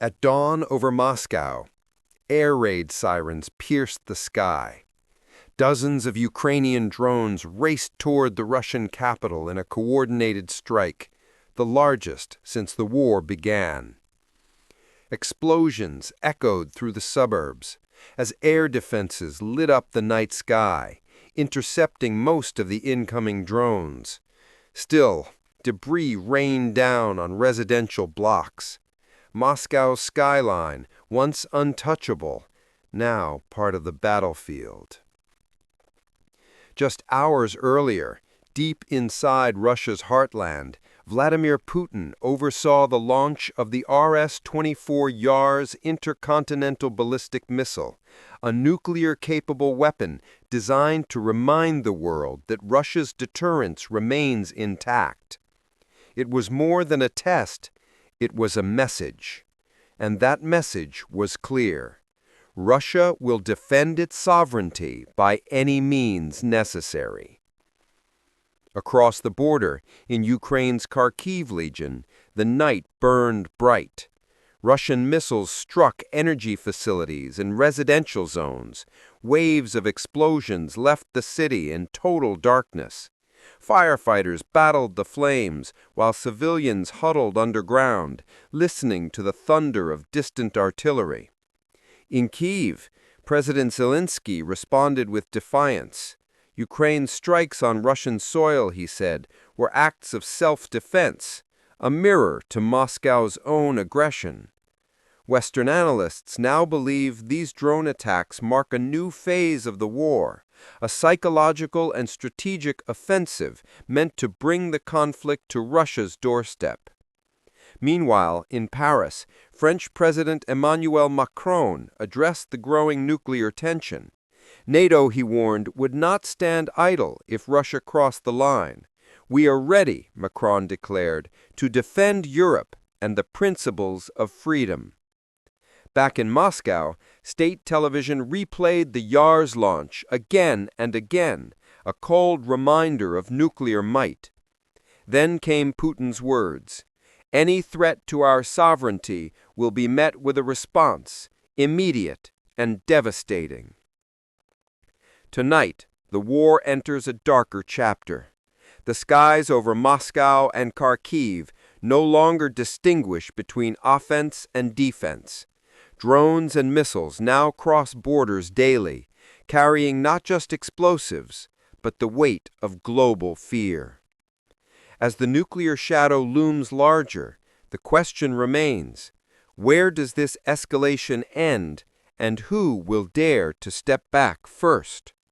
At dawn over Moscow, air raid sirens pierced the sky. Dozens of Ukrainian drones raced toward the Russian capital in a coordinated strike, the largest since the war began. Explosions echoed through the suburbs as air defenses lit up the night sky, intercepting most of the incoming drones. Still, debris rained down on residential blocks. Moscow's skyline, once untouchable, now part of the battlefield. Just hours earlier, deep inside Russia's heartland, Vladimir Putin oversaw the launch of the RS-24 Yars intercontinental ballistic missile, a nuclear-capable weapon designed to remind the world that Russia's deterrence remains intact. It was more than a test, it was a message. And that message was clear. Russia will defend its sovereignty by any means necessary. Across the border, in Ukraine's Kyiv region, the night burned bright. Russian missiles struck energy facilities and residential zones. Waves of explosions left the city in total darkness. Firefighters battled the flames while civilians huddled underground, listening to the thunder of distant artillery. In Kyiv, President Zelensky responded with defiance. Ukraine's strikes on Russian soil, he said, were acts of self-defense, a mirror to Moscow's own aggression. Western analysts now believe these drone attacks mark a new phase of the war, a psychological and strategic offensive meant to bring the conflict to Russia's doorstep. Meanwhile, in Paris, French President Emmanuel Macron addressed the growing nuclear tension. NATO, he warned, would not stand idle if Russia crossed the line. "We are ready," Macron declared, "to defend Europe and the principles of freedom." Back in Moscow, state television replayed the Yars launch again and again, a cold reminder of nuclear might. Then came Putin's words, "Any threat to our sovereignty will be met with a response, immediate and devastating." Tonight, the war enters a darker chapter. The skies over Moscow and Kharkiv no longer distinguish between offense and defense. Drones and missiles now cross borders daily, carrying not just explosives, but the weight of global fear. As the nuclear shadow looms larger, the question remains, where does this escalation end, and who will dare to step back first?